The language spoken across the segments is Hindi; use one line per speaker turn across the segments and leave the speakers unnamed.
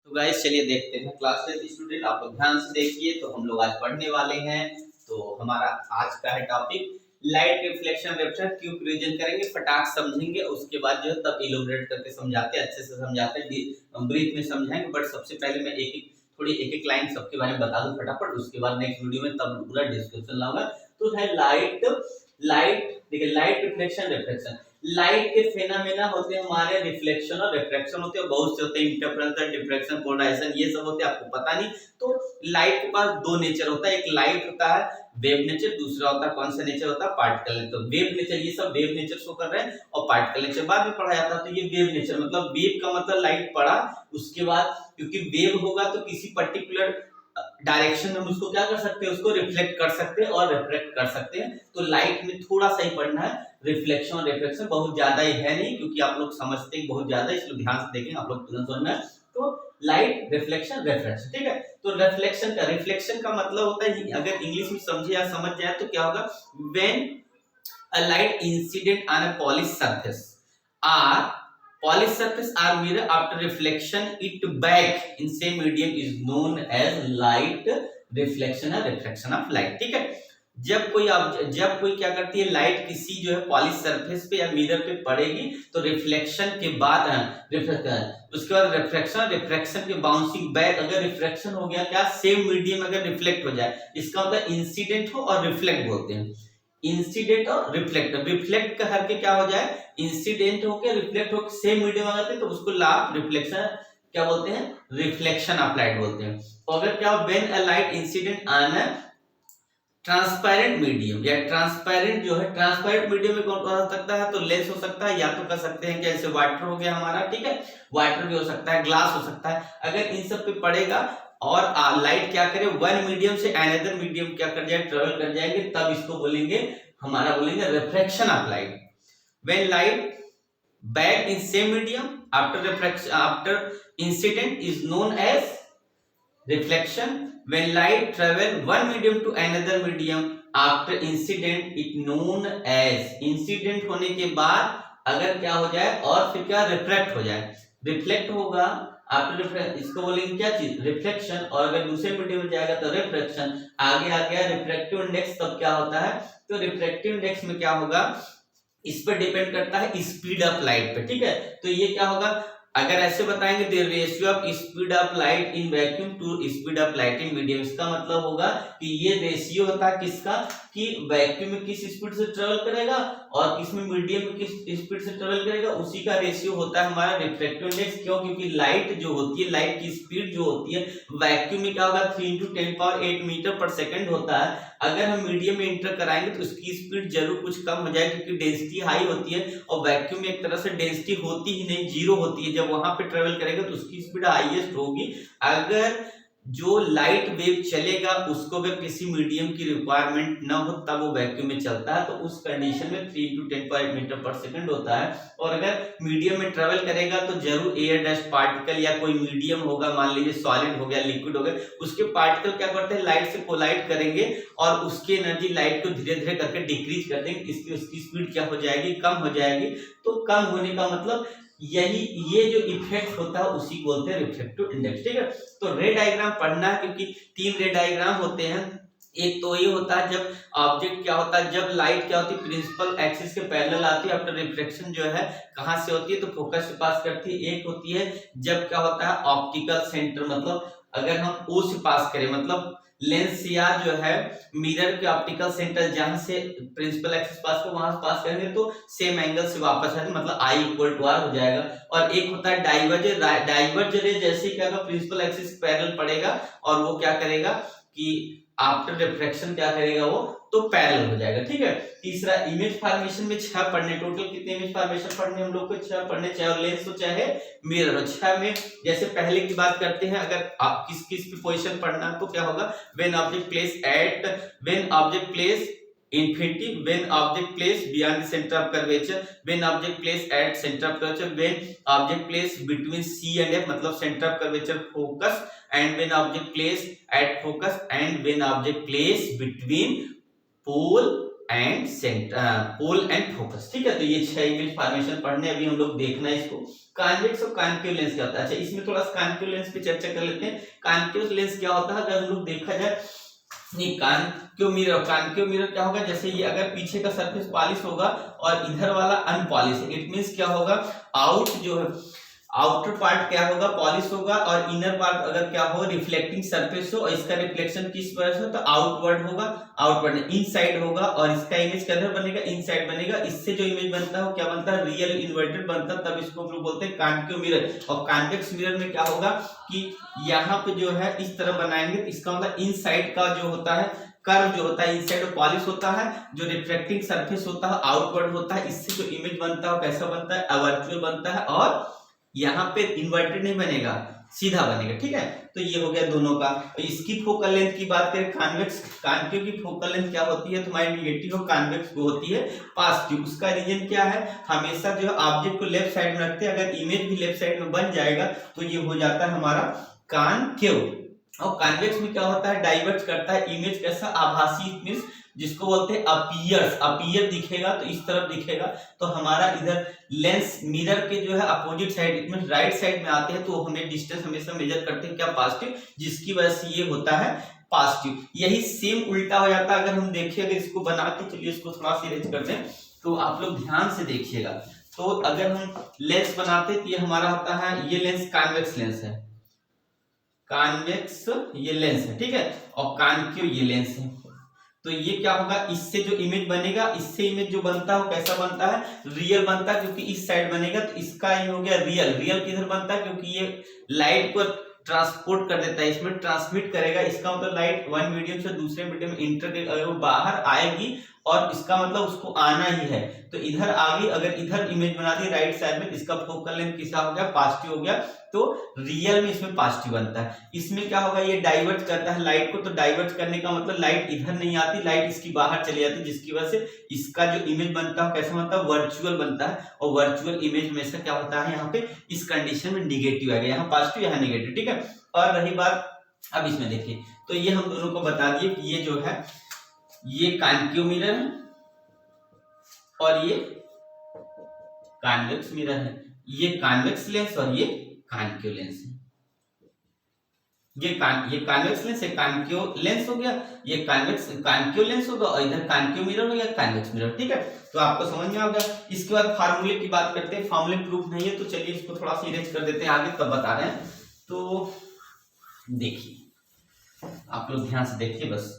तो गाइस चलिए देखते हैं क्लास 10 स्टूडेंट, आप लोग ध्यान से देखिए। तो हम लोग आज पढ़ने वाले हैं। तो हमारा आज का है topic light reflection refraction. Cube revision करेंगे, फटाक समझेंगे, उसके बाद जो है तब इलैबोरेट करके समझाते हैं, अच्छे से समझाते हैं, ब्रीफ में समझाएंगे। बट सबसे पहले मैं एक एक लाइन सबके बारे में बता दूं फटाफट, उसके बाद नेक्स्ट वीडियो में तब पूरा डिस्कशन लाऊंगा। तो है लाइट देखिए, लाइट रिफ्लेक्शन रिफ्रैक्शन। लाइट के फेनोमेना होते हैं हमारे रिफ्लेक्शन और रिफ्रैक्शन होते हैं, बहुत से होते हैं, इंटरफेरेंस, डिफ्रैक्शन, पोलराइजेशन, ये सब होते हैं, आपको पता नहीं। तो लाइट के पास दो नेचर होता है, एक लाइट होता है वेव नेचर, दूसरा होता है कौन सा नेचर होता है, पार्टिकल नेचर। तो वेव नेचर, ये सब वेव नेचर शो कर रहे हैं, और पार्टिकल नेचर बाद में पढ़ा जाता है। तो ये वेव नेचर मतलब वेव का मतलब लाइट पड़ा, उसके बाद क्योंकि वेव होगा तो किसी पर्टिकुलर डायरेक्शन में हम उसको क्या कर सकते हैं, उसको रिफ्लेक्ट कर सकते हैं और रिफ्रैक्ट कर सकते हैं। तो लाइट में थोड़ा सा ही पढ़ना है, रिफ्लेक्शन और रिफ्रैक्शन बहुत ज्यादा ही है नहीं, क्योंकि आप लोग समझते हैं बहुत ज्यादा, इसलिए ध्यान से देखें, आप लोग तुरंत समझना है। तो लाइट रिफ्लेक्शन रिफ्रैक्शन, ठीक है। तो रिफ्लेक्शन का मतलब होता है, अगर इंग्लिश में समझे या समझ जाए तो क्या होगा, when a light incident on a polish surface are polished surface are mirror after reflection it back in same medium is known as light reflection or refraction of light, ठीक है। जब कोई क्या करती है, लाइट किसी जो है पॉलिश सरफेस पे या मिरर पे पड़ेगी तो रिफ्लेक्शन के बाद उसके बाद रिफ्रैक्शन के बाउंसिंग बैक, अगर रिफ्रैक्शन हो गया क्या, सेम मीडियम अगर रिफ्लेक्ट हो जाए, इसका मतलब इंसिडेंट हो और रिफ्लेक्ट बोलते हैं। इंसिडेंट और रिफ्लेक्ट का हर के क्या हो जाए, इंसिडेंट होके रिफ्लेक्ट होके सेम मीडियम आ जाते हैं, तो उसको आप रिफ्लेक्शन क्या बोलते हैं, रिफ्लेक्शन ऑफ लाइट बोलते हैं। तो अगर क्या हो, when a light incident on a transparent medium, या ट्रांसपेरेंट जो है, ट्रांसपेरेंट मीडियम में कौन हो सकता है, तो लेंस हो सकता है, या तो कर सकते हैं कि जैसे वाटर हो गया हमारा, ठीक है, वाटर भी हो सकता है, ग्लास हो सकता है। अगर इन सब पे पड़ेगा और लाइट क्या करे, वन मीडियम से अनदर मीडियम क्या कर जाए, ट्रेवल कर जाएंगे, तब इसको बोलेंगे बोलेंगे refraction of light. When light back in same medium after incident is known as reflection. When light travel one medium to another medium after incident it known as, incident होने के बाद अगर क्या हो जाए और फिर क्या रिफ्लेक्ट हो जाए, रिफ्लेक्ट होगा आफ्टर, इसको बोलेंगे क्या चीज, रिफ्लेक्शन। और अगर दूसरे मीडियम में जाएगा तो रिफ्रैक्शन। आगे आ गया रिफ्रैक्टिव इंडेक्स, तब क्या होता है, तो रिफ्रैक्टिव इंडेक्स में क्या होगा, इस पर डिपेंड करता है स्पीड ऑफ लाइट पे, ठीक है। तो ये क्या होगा, अगर ऐसे बताएंगे the ratio of speed of light in vacuum to speed of light in medium, इसका मतलब होगा कि ये रेशियो होता है किसका, कि वैक्यूम में किस स्पीड से ट्रेवल करेगा और किसमें मीडियम में किस स्पीड से ट्रेवल करेगा, उसी का रेशियो होता है हमारा रिफ्रैक्टिव इंडेक्स। क्यों, क्योंकि लाइट जो होती है, लाइट की स्पीड जो होती है वैक्यूम में क्या होगा, 3 × 10⁸ मीटर पर सेकंड होता है। अगर हम मीडियम में इंटर कराएंगे तो उसकी स्पीड जरूर कुछ कम हो जाए, क्योंकि डेंसिटी हाई होती है, और वैक्यूम में एक तरह से डेंसिटी होती ही नहीं, जीरो होती है। जब वहां पे ट्रेवल करेगा तो उसकी स्पीड हाईएस्ट होगी। अगर जो लाइट वेव चलेगा उसको अगर किसी मीडियम की रिक्वायरमेंट ना हो तब वो वैक्यूम में चलता है, तो उस कंडीशन में 3 × 10⁸ मीटर पर सेकंड होता है। और अगर मीडियम में ट्रेवल करेगा तो जरूर एयर डस्ट पार्टिकल या कोई मीडियम होगा, मान लीजिए सॉलिड हो गया, लिक्विड हो गया, उसके पार्टिकल क्या करते हैं, लाइट से कोलाइड करेंगे और उसकी एनर्जी लाइट को धीरे धीरे करके डिक्रीज कर देंगे, इसकी उसकी स्पीड क्या हो जाएगी, कम हो जाएगी। तो कम होने का मतलब ये जो इफेक्ट होता है उसी को बोलते हैं रिफ्लेक्टिव इंडेक्स, ठीक है। तो रे डायग्राम पढ़ना है, क्योंकि 3 रे डायग्राम होते हैं। एक तो ये होता है जब ऑब्जेक्ट क्या होता है, जब लाइट क्या होती है, प्रिंसिपल एक्सिस के पैरेलल आती है, आफ्टर रिफ्लेक्शन जो है कहां से होती है, तो फोकस से पास करती है। एक होती है जब क्या होता है, ऑप्टिकल सेंटर, मतलब अगर हम ओ से पास करें, मतलब लेंस या जो है मिरर के ऑप्टिकल सेंटर जहां से प्रिंसिपल एक्सिस पास को वहां से पास करेंगे तो सेम एंगल से वापस आएगा, मतलब आई इक्वल टू आर हो जाएगा। और एक होता है डाइवर्जर, डाइवर्जर जैसे क्या होगा, प्रिंसिपल एक्सिस पैरेलल पड़ेगा और वो क्या करेगा कि आफ्टर रिफ्रैक्शन क्या करेगा, वो तो पैरेलल हो जाएगा, ठीक है। तीसरा इमेज फॉर्मेशन में 6 पढ़ने, टोटल कितने इमेज फॉर्मेशन पढ़ने हम लोग को, 6 पढ़ने, चाहे लेंस हो चाहे मिरर हो। 6 में जैसे पहले की बात करते हैं, अगर आप किस किस पे पोजीशन पढ़ना तो क्या होगा, when object place infinity, when object placed beyond the center of curvature, when object placed at center of curvature, when object placed between C and F, मतलब center of curvature focus, and when object placed at focus, and when object placed between pole and centre, pole and focus, ठीक है। तो ये 6 इमेज फॉर्मेशन पढ़ने, अभी हम लोग देखना है इसको। कॉन्वेक्स और कॉन्केव लेंस क्या होता है, अच्छा इसमें थोड़ा सा कॉन्केव लेंस पे चर्चा कर लेते हैं। कॉन्केव लेंस क्या होता है, अगर हम लोग देखा जाए ये कॉन्केव मिरर क्या होगा, जैसे ये अगर पीछे का सरफेस पॉलिश होगा और इधर वाला अनपॉलिश है, इट मींस क्या होगा, आउट जो है आउटर पार्ट क्या होगा, पॉलिश होगा, और इनर पार्ट अगर क्या हो, रिफ्लेक्टिंग सरफेस हो, और इसका रिफ्लेक्शन किस वजह से, तो आउटवर्ड होगा, आउटवर्ड इनसाइड होगा, और इसका इमेज किधर बनेगा, इनसाइड बनेगा। इससे जो इमेज बनता है वो क्या बनता है, रियल इन्वर्टेड बनता है, तब इसको हम लोग बोलते हैं कॉन्केव मिरर। और कॉन्वेक्स मिरर में क्या होगा कि यहाँ पे जो है इस तरह बनाएंगे, तो इसका मतलब इनसाइड का जो होता है कर्व जो होता है इनसाइड पॉलिश होता है, जो रिफ्लेक्टिंग सरफेस होता है आउटवर्ड होता है, इससे जो इमेज बनता है कैसा बनता है, अवर्चुअल बनता है, और यहाँ पे इन्वर्टेड नहीं बनेगा, सीधा बनेगा, ठीक है। तो ये हो गया दोनों का। तो इसकी फोकल लेंथ की बात करें, कॉन्केव की फोकल लेंथ क्या होती है, तुम्हारी नेगेटिव और कॉन्वेक्स को होती है पॉजिटिव। उसका रीजन क्या है, हमेशा जो है ऑब्जेक्ट को लेफ्ट साइड में रखते हैं, अगर इमेज भी लेफ्ट साइड में बन जाएगा तो ये हो जाता है हमारा कॉन्केव। और कॉन्वेक्स में क्या होता है, डाइवर्ट करता है इमेज, कैसा, आभासी, मींस जिसको बोलते हैं अपीयर दिखेगा तो इस तरफ दिखेगा, तो हमारा इधर लेंस मिरर के जो है अपोजिट साइड में राइट साइड में आते हैं, तो हमें डिस्टेंस हमेशा मेजर करते हैं क्या, पॉजिटिव, जिसकी वजह से ये होता है पॉजिटिव। यही सेम उल्टा हो जाता है अगर हम देखें, अगर इसको बना के, चलिए इसको थोड़ा सा इरेज कर दें, तो आप लोग ध्यान से देखिएगा। तो अगर हम लेंस बनाते तो ये हमारा होता है, ये लेंस कॉन्वेक्स लेंस है, कॉन्वेक्स ये लेंस है, ठीक है, और कॉन्केव ये लेंस है। तो ये क्या होगा, इससे जो इमेज बनेगा, इससे इमेज जो बनता है वो कैसा बनता है, रियल बनता है, क्योंकि इस साइड बनेगा, तो इसका ये हो गया रियल किधर बनता है, क्योंकि ये लाइट को ट्रांसपोर्ट कर देता है, इसमें ट्रांसमिट करेगा, इसका मतलब लाइट वन मीडियम से दूसरे मीडियम में इंटर, अगर वो बाहर आएगी और इसका मतलब उसको आना ही है, तो इधर आ गई, अगर इधर इमेज बना दी राइट साइड में, इसका फोकल लेंथ किसा हो गया, पॉजिटिव हो गया, तो रियल में इसमें पॉजिटिव बनता है। इसमें क्या होगा, ये डाइवर्ट करता है लाइट को, तो डाइवर्ट करने का मतलब लाइट इधर नहीं आती, लाइट इसकी बाहर चली जाती, जिसकी वजह से इसका जो इमेज बनता है कैसा बनता है, वर्चुअल बनता है। और वर्चुअल इमेज में से क्या होता है, यहाँ पे इस कंडीशन में निगेटिव आएगा, यहाँ पॉजिटिव यहाँ निगेटिव, ठीक है। और रही बात अब इसमें देखिए, तो ये हम दोनों को बता दिए कि ये जो है ये कॉन्केव मिरर है और ये कॉन्वेक्स मिरर है, ये कॉन्वेक्स लेंस और ये कॉन्केव लेंस है। ये कॉन्वेक्स लेंस है, कॉन्केव लेंस हो गया, ये कॉन्केव लेंस होगा, और इधर कॉन्केव मिरर हो गया, कॉन्वेक्स मिरर, ठीक है। तो आपको समझ में आ गया। इसके बाद फार्मूले की बात करते हैं, फार्मूले प्रूफ नहीं है तो चलिए इसको थोड़ा सा इरेज कर देते हैं, आगे तब बता रहे हैं। तो देखिए आप लोग ध्यान से देखिए बस।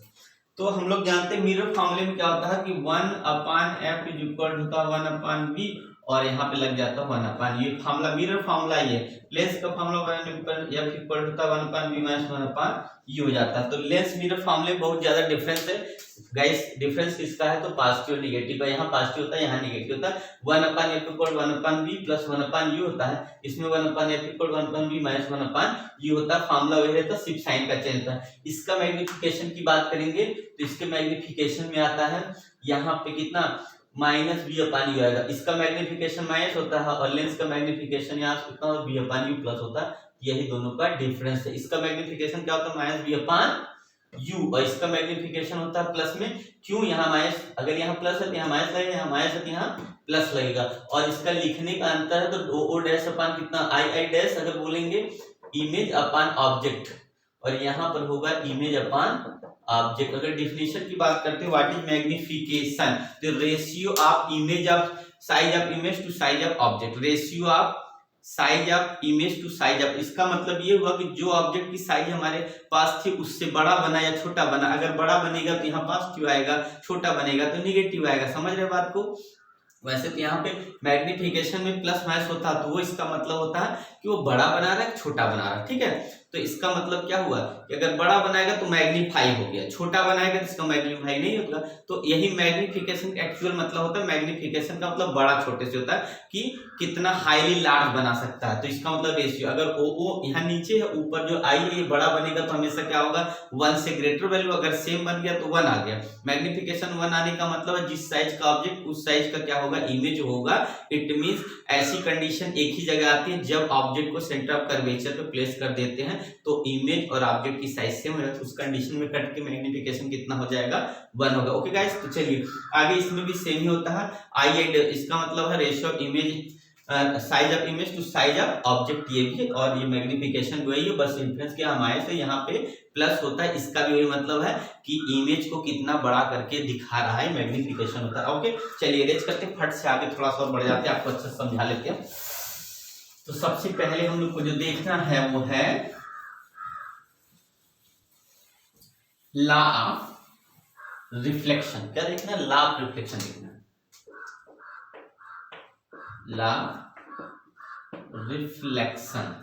तो हम लोग जानते हैं मिरर फार्मूले में क्या होता है कि 1/f इज इक्वल होता है 1/v, और यहाँ पे लग जाता है 1/, ये फार्मूला मिरर फार्मूला ये लेंस का फार्मूला 1/f इक्वल होता है 1/v माइनस 1/u हो जाता है। तो लेंस मिरर फार्मूले बहुत ज्यादा डिफरेंस है गाइस, डिफरेंस किसका है, तो पॉजिटिव और नेगेटिव का, यहाँ पॉजिटिव होता है यहाँ नेगेटिव होता है। 1/f equal 1/v plus 1/u होता है, इसमें 1/f equal 1/v minus 1/u होता है। फार्मूला वही रहता है, सिर्फ साइन का चेंज होता है। इसका मैग्निफिकेशन की बात करेंगे तो इसके मैग्निफिकेशन में आता है यहाँ पे कितना, -v/u आएगा, इसका मैग्निफिकेशन माइनस होता है और लेंस का मैग्निफिकेशन यहाँ से कितना v/u प्लस होता है। यही दोनों का डिफरेंस है। इसका मैग्निफिकेशन क्या होता है -v/u, और इसका मैग्निफिकेशन होता है प्लस में, क्यों, यहाँ माइनस, अगर यहाँ प्लस है तो यहाँ माइनस लगेगा, यहाँ माइनस है तो यहाँ प्लस लगेगा। और इसका लिखने का अंतर है, तो o डैश अपान कितना i डैश, अगर बोलेंगे इमेज अपान ऑब्जेक्ट, और यहाँ पर होगा इमेज अपान ऑब्जेक्ट। अगर डिफिनेशन की बात करते हैं, व्हाट इज मैग्निफिकेशन, तो ratio of image of size of image to size of object, ratio of size of image to size of, इसका मतलब ये हुआ कि जो ऑब्जेक्ट की साइज हमारे पास थी उससे बड़ा बना या छोटा बना, अगर बड़ा बनेगा तो यहाँ पॉजिटिव आएगा, छोटा बनेगा तो निगेटिव आएगा। समझ रहे बात को। वैसे तो यहाँ पे मैग्निफिकेशन में प्लस माइनस होता है, तो वो इसका मतलब होता है कि वो बड़ा बना रहा है छोटा बना रहा है, ठीक है। तो इसका मतलब क्या हुआ कि अगर बड़ा बनाएगा तो मैग्नीफाई हो गया, छोटा बनाएगा तो इसका मैग्नीफाई नहीं होगा। तो यही मैग्निफिकेशन का एक्चुअल मतलब होता है। मैग्निफिकेशन का मतलब बड़ा छोटे से होता है कि कितना हाईली लार्ज बना सकता है। तो इसका मतलब रेशियो, अगर ओ यहाँ नीचे है, ऊपर जो आई है ये बड़ा बनेगा तो हमेशा क्या होगा 1 से ग्रेटर वैल्यू, अगर सेम बन गया तो 1 आ गया। मैग्निफिकेशन 1 आने का मतलब है जिस साइज का ऑब्जेक्ट उस साइज का क्या होगा, इमेज होगा। इट मींस ऐसी कंडीशन एक ही जगह आती है जब ऑब्जेक्ट को सेंटर ऑफ कर्वेचर पे प्लेस कर देते हैं तो इमेज और ऑब्जेक्ट की साइज सेम है तो उस कंडीशन में कट के मैग्निफिकेशन कितना हो जाएगा 1 होगा। ओके गाइस, तो चलिए आगे इसमें भी सेम ही होता है। आई एंड इसका मतलब है ratio of image size of image to size of object, ये भी, और ये मैग्निफिकेशन वही है, बस इंफ्लुएंस के हमारे से यहाँ पे प्लस होता है। इसका भी वही मतलब है कि इमेज को कितना बड़ा करके दिखा रहा है, मैग्निफिकेशन होता है। ओके चलिए अरेंज करते हैं, फट से आगे थोड़ा सा और बढ़ जाते हैं, आपको अच्छा समझा लेते हैं। तो सबसे पहले हम लोग को जो देखना है वो है लॉ ऑफ रिफ्लेक्शन। क्या देखना है? लॉ ऑफ रिफ्लेक्शन देखना है। Law reflection,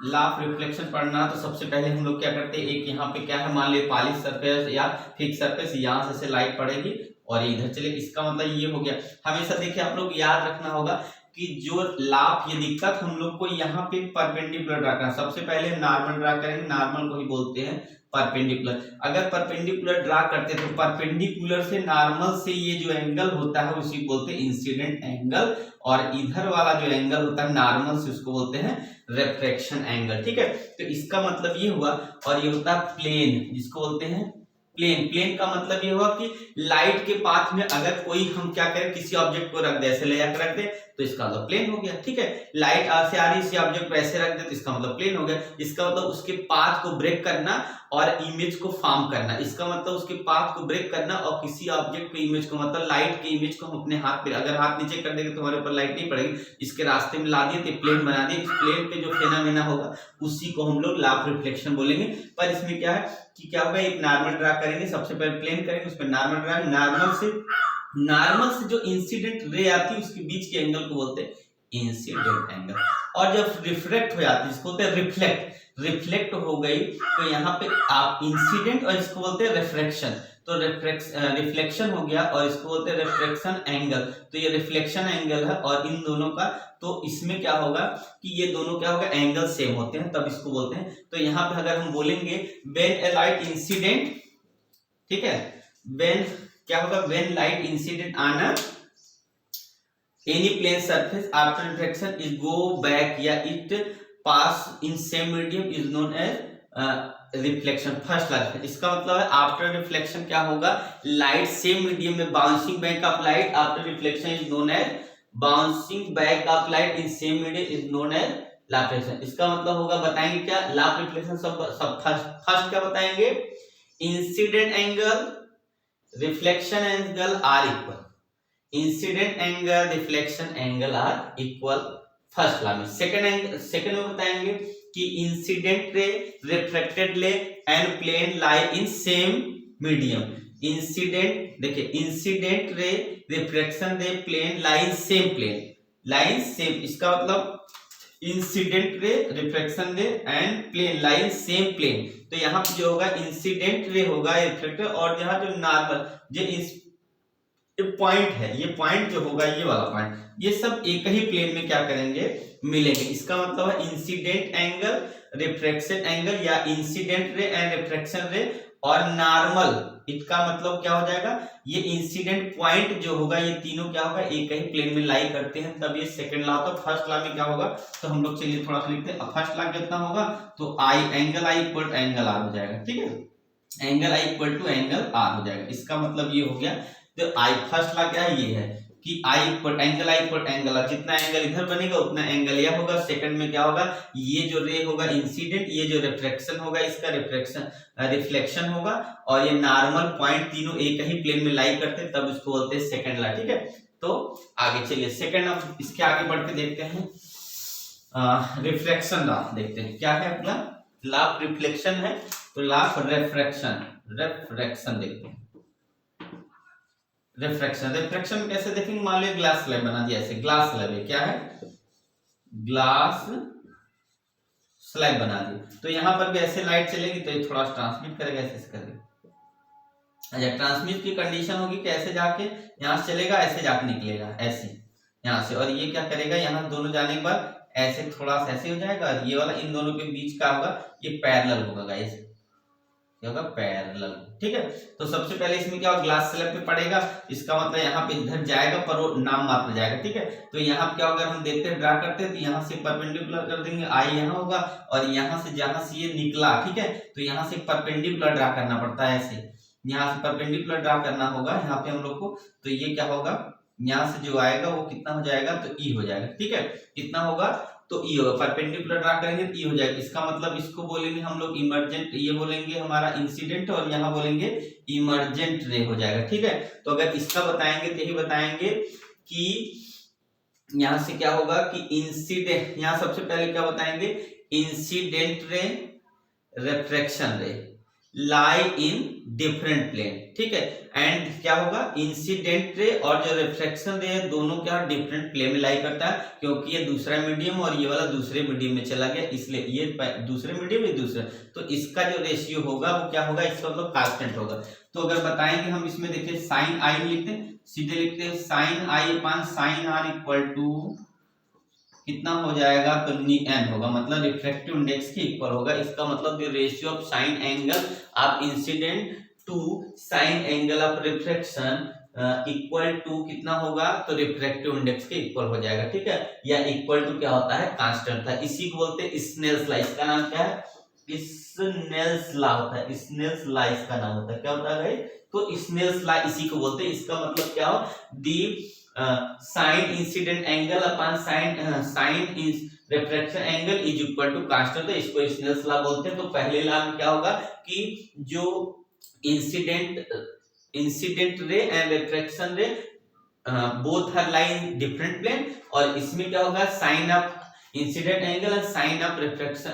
law of reflection पढ़ना तो सबसे पहले हम लोग क्या करते हैं, एक यहाँ पे क्या है, मान लीजिए पॉलिश सरफेस या फिक्स सरफेस, यहाँ से लाइट पड़ेगी और इधर चले, इसका मतलब ये हो गया। हमेशा देखिए आप लोग याद रखना होगा कि जो लाभ ये दिक्कत हम लोग को यहाँ पे परपेंडिकुलर ड्रा करना। सबसे पहले नॉर्मल ड्रा करेंगे, नॉर्मल को ही बोलते हैं परपेंडिकुलर। अगर परपेंडिकुलर ड्रा करते हैं तो परपेंडिकुलर से नॉर्मल से ये जो एंगल होता है उसी बोलते हैं इंसिडेंट एंगल, और इधर वाला जो एंगल होता है नॉर्मल से उसको बोलते हैं रिफ्रैक्शन एंगल। ठीक है, तो इसका मतलब ये हुआ। और ये होता है प्लेन, जिसको बोलते हैं प्लेन। प्लेन का मतलब ये हुआ कि लाइट के पाथ में अगर कोई हम क्या करें, किसी ऑब्जेक्ट को रख दे, ऐसे ले जाकर रख दे तो इसका मतलब प्लेन हो गया। ठीक है, लाइट से आ रही इसी ऑब्जेक्ट को ऐसे रख दे तो इसका मतलब प्लेन हो गया। इसका मतलब उसके पाथ को ब्रेक करना और इमेज को फॉर्म करना, इसका मतलब उसके पाथ को ब्रेक करना और किसी ऑब्जेक्ट को इमेज को, मतलब लाइट के इमेज को हम अपने हाथ पे, अगर हाथ नीचे कर देंगे तो हमारे ऊपर लाइट नहीं पड़ेगी, इसके रास्ते में ला दिए तो प्लेन बना दिए। इस प्लेन पे जो फेनोमेना होगा उसी को हम लोग लॉ ऑफ रिफ्लेक्शन बोलेंगे। पर इसमें क्या है कि क्या होगा, एक नॉर्मल ड्रा करेंगे, सबसे पहले प्लेन करेंगे, उसमें नॉर्मल ड्रा, नॉर्मल से जो इंसिडेंट रे आती है उसके बीच के एंगल को बोलते हैं इंसिडेंट एंगल। और जब रिफ्लेक्ट हो जाती है इसको बोलते हैं रिफ्लेक्ट हो गई तो यहाँ पे आप इंसिडेंट और इसको बोलते हैं रिफ्रैक्शन। तो रिफ्लेक्शन हो गया और इसको बोलते हैं रिफ्रैक्शन एंगल। तो ये रिफ्लेक्शन एंगल है और इन दोनों का, तो इसमें क्या होगा कि ये दोनों क्या होगा, एंगल सेम होते हैं, तब इसको बोलते हैं। तो यहाँ पे अगर हम बोलेंगे व्हेन ए लाइट इंसिडेंट, ठीक है, व्हेन क्या होगा, when light incident on any plane surface after reflection is go back या it pass in same medium is known as reflection. First light, इसका मतलब है आफ्टर रिफ्लेक्शन क्या होगा, लाइट सेम मीडियम में bouncing back of light after reflection is known as bouncing back of light in same medium is known as law of reflection. इसका मतलब होगा, बताएंगे क्या लॉ ऑफ रिफ्लेक्शन, सब फर्स्ट क्या बताएंगे, incident angle reflection angle are equal, incident angle reflection angle are equal first law में। सेकंड में बताएंगे कि incident ray reflected ray and plane lie in same medium. Incident, देखिए incident ray reflection ray plane lie in same plane, line same, इसका मतलब incident ray reflection ray and plane line same plane. तो यहाँ पे जो होगा इंसिडेंट रे होगा रिफ्लेक्टर, और यहाँ जो नॉर्मल ये पॉइंट है, ये पॉइंट जो होगा ये वाला पॉइंट, ये सब एक ही प्लेन में क्या करेंगे, मिलेंगे। इसका मतलब है इंसिडेंट एंगल रिफ्रैक्शन एंगल या इंसिडेंट रे एंड रिफ्रैक्शन रे और नॉर्मल, इसका मतलब क्या हो जाएगा, ये इंसिडेंट पॉइंट जो होगा ये तीनों क्या होगा, एक ही प्लेन में लाई करते हैं, तब ये सेकंड लॉ। तो फर्स्ट लॉ में क्या होगा, तो हम लोग चलिए थोड़ा सा लिखते हैं। फर्स्ट लॉ कितना होगा, तो I angle I equal to angle R हो जाएगा। ठीक है, angle I equal to angle R हो जाएगा। इसका मतलब ये हो गया, तो आई फर्स्ट लॉ क्या है, ये है कि I equal angle I equal angle R, जितना एंगल इधर बनेगा उतना एंगल यह होगा। सेकंड में क्या होगा, ये जो रे होगा इंसिडेंट, ये जो रिफ्लेक्शन होगा इसका रिफ्लेक्शन होगा, और ये नॉर्मल पॉइंट तीनों एक ही प्लेन में लाई करते हैं, तब इसको बोलते हैं सेकंड लॉ। ठीक है, तो आगे चलिए सेकंड, अब इसके आगे बढ़ के देखते हैं रिफ्लेक्शन लॉ। देखते हैं क्या है अपना लॉ ऑफ रिफ्लेक्शन है, तो लॉ ऑफ रिफ्रैक्शन देखते हैं। रिफ्रैक्शन कैसे देखेंगे, मान लो ग्लास स्लैब बना दिया, ऐसे ग्लास स्लैब है, क्या है, ग्लास स्लैब बना दी, तो यहाँ पर भी ऐसे लाइट चलेगी तो ये थोड़ा ट्रांसमिट करेगा, ऐसे करेगा। अच्छा, ट्रांसमिट की कंडीशन होगी कि ऐसे जाके यहाँ से चलेगा, ऐसे जाके निकलेगा, ऐसे यहाँ से, और ये क्या करेगा, यहाँ दोनों जाने के बाद ऐसे थोड़ा सा ऐसे हो जाएगा, और ये वाला इन दोनों के बीच का होगा, ये पैरेलल होगा गाइस, क्या होगा, पैरेलल। ठीक है, तो सबसे पहले इसमें क्या होगा, ग्लास स्लैब पे पड़ेगा, इसका मतलब यहाँ पे इधर जाएगा पर वो नाम मात्र जाएगा। ठीक है, तो यहाँ पे क्या होगा, हम देखते हैं ड्रा करते हैं, तो यहाँ से परपेंडिकुलर कर देंगे, आई यहाँ होगा, और यहाँ से जहां से ये निकला, ठीक है, तो यहाँ से परपेंडिकुलर ड्रा करना पड़ता है ऐसे, यहाँ से परपेंडिकुलर ड्रा करना होगा यहाँ पे हम लोग को। तो ये क्या होगा, यहाँ से जो आएगा वो कितना हो जाएगा, तो ई हो जाएगा। ठीक है, कितना होगा, तो ई होगा, परपेंडिकुलर ड्रा करेंगे तो ई हो जाएगा। इसका मतलब इसको बोलेंगे हम लोग इमर्जेंट, ये बोलेंगे हमारा इंसिडेंट, और यहाँ बोलेंगे इमर्जेंट रे हो जाएगा। ठीक है, तो अगर इसका बताएंगे तो यही बताएंगे कि यहां से क्या होगा कि इंसिडेंट, यहां सबसे पहले क्या बताएंगे, इंसिडेंट रे, रिफ्रैक्शन रे लाई इन डिफरेंट प्लेन। ठीक है, एंड क्या होगा, इंसिडेंट रे और जो रिफ्रैक्शन रे है दोनों क्या डिफरेंट प्लेन में लाई करता है, क्योंकि ये दूसरा मीडियम और ये वाला दूसरे मीडियम में चला गया, इसलिए ये दूसरे मीडियम, ये दूसरा, तो इसका जो रेशियो होगा वो क्या होगा, इसका मतलब कांस्टेंट होगा। तो अगर बताएंगे हम इसमें, देखिए साइन आई लिखते हैं, सीधे लिखते हैं sine i upon sine r equal to कितना हो जाएगा, तो n होगा, मतलब रिफ्रैक्टिव इंडेक्स के इक्वल होगा। इसका मतलब the ratio of sine angle of incidence to sine angle of refraction equal to कितना होगा, तो रिफ्रैक्टिव इंडेक्स के इक्वल हो जाएगा। ठीक है, या इक्वल टू क्या होता है, कांस्टेंट था, इसी को बोलते हैं स्नेल्स लॉ। इसका नाम क्या है, स्नेल्स लॉ होता है, स्नेल्स लॉ इसका नाम होता है, क्या होता है, तो स्नेल्स लॉ इसी को बोलते हैं। इसका मतलब क्या हो, the sine incident angle upon sine refraction angle is equal to constant, तो इसको स्नेल्स लॉ बोलते हैं। तो पहले लॉ में क्या होगा कि जो incident ray and refraction ray both are lie in different plane, और इसमें क्या होगा, sine of incident angle and sine of refraction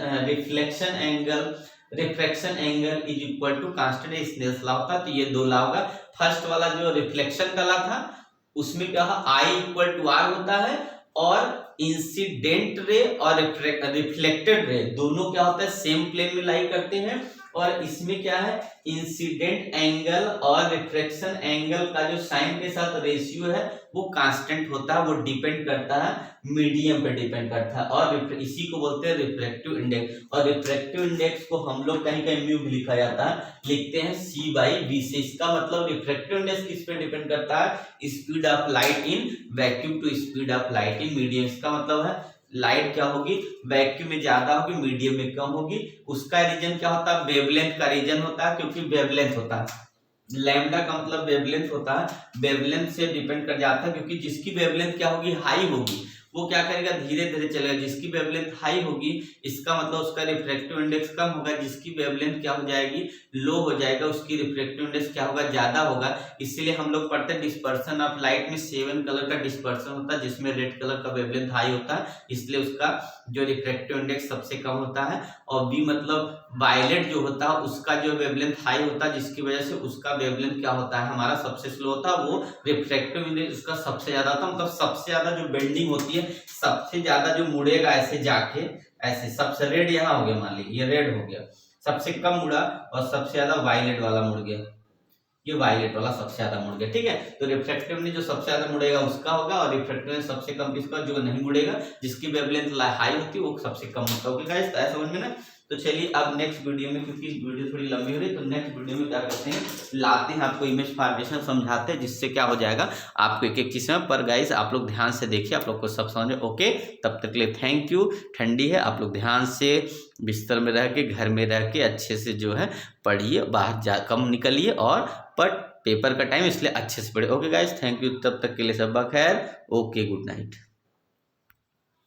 angle is equal to constant, Snell's law होता है। तो ये दो लॉ होगा। फर्स्ट वाला जो रिफ्लेक्शन का लॉ था उसमें क्या है, आई इक्वल टू आर होता है, और इंसिडेंट रे और रिफ्लेक्टेड रे दोनों क्या होता है, सेम प्लेन में लाई करते हैं, और इसमें क्या है, इंसिडेंट एंगल और रिफ्रैक्शन एंगल का जो साइन के साथ रेशियो है वो कांस्टेंट होता है, वो डिपेंड करता है मीडियम पे डिपेंड करता है, और इसी को बोलते हैं रिफ्रैक्टिव इंडेक्स। और रिफ्रैक्टिव इंडेक्स को हम लोग कहीं कहीं म्यू भी लिखा जाता है, लिखते हैं सी बाई बी से। इसका मतलब रिफ्रैक्टिव इंडेक्स किस पे डिपेंड करता है, speed of light in vacuum to speed of light in medium. इसका मतलब है लाइट क्या होगी, वैक्यूम में ज्यादा होगी, मीडियम में कम होगी। उसका रीजन क्या होता है, वेवलेंथ का रीजन होता है, क्योंकि वेवलेंथ होता है, लैम्डा का मतलब वेवलेंथ होता है, वेवलेंथ से डिपेंड कर जाता है, क्योंकि जिसकी वेवलेंथ क्या होगी, हाई होगी, वो क्या करेगा, धीरे धीरे चलेगा। जिसकी वेवलेंथ हाई होगी इसका मतलब उसका रिफ्रैक्टिव इंडेक्स कम होगा, जिसकी वेवलेंथ क्या हो जाएगी, लो हो जाएगा, उसकी रिफ्रैक्टिव इंडेक्स क्या होगा, ज्यादा होगा। इसीलिए हम लोग पढ़ते हैं डिस्पर्सन ऑफ लाइट में 7 कलर का डिस्पर्सन होता है, जिसमें रेड कलर का वेवलेंथ हाई होता है, इसलिए उसका जो रिफ्रैक्टिव इंडेक्स सबसे कम होता है। और बी मतलब वायलेट जो होता है उसका जो वेवलेंथ हाई होता है, जिसकी वजह से उसका वेवलेंथ क्या होता है, हमारा सबसे स्लो होता है, वो रिफ्रैक्टिव इंडेक्स उसका सबसे ज्यादा होता है। मतलब सबसे ज्यादा जो बेंडिंग होती है, सबसे ज्यादा जो मुड़ेगा ऐसे जाके, ऐसे सबसे रेड यहाँ हो गया, मान लीजिए ये रेड हो गया, सबसे कम मुड़ा, और सबसे ज्यादा वायलेट वाला मुड़ गया, ये वायलेट वाला सबसे ज्यादा मुड़ गया। ठीक है, तो रिफ्रैक्टिव में जो सबसे ज्यादा मुड़ेगा उसका होगा, और रिफ्रैक्टिव में सबसे कम किसका, जो नहीं मुड़ेगा, जिसकी वेवलेंथ हाई होती है वो सबसे कम होता है। ओके गाइस, ऐसा समझ में ना। तो चलिए अब नेक्स्ट वीडियो में, क्योंकि वीडियो थोड़ी लंबी हो रही है, तो नेक्स्ट वीडियो में क्या करते हैं, लाते हैं आपको इमेज फॉर्मेशन समझाते हैं, जिससे क्या हो जाएगा आपको एक एक चीज में। पर गाइस आप लोग ध्यान से देखिए, आप लोग को सब समझ में। ओके, तब तक के लिए थैंक यू। ठंडी है, आप लोग ध्यान से बिस्तर में रह के, घर में रह के अच्छे से जो है पढ़िए, बाहर जा कम निकलिए, और पेपर का टाइम इसलिए अच्छे से पढ़े। ओके गाइस, थैंक यू, तब तक के लिए सब खैर। Okay, good night.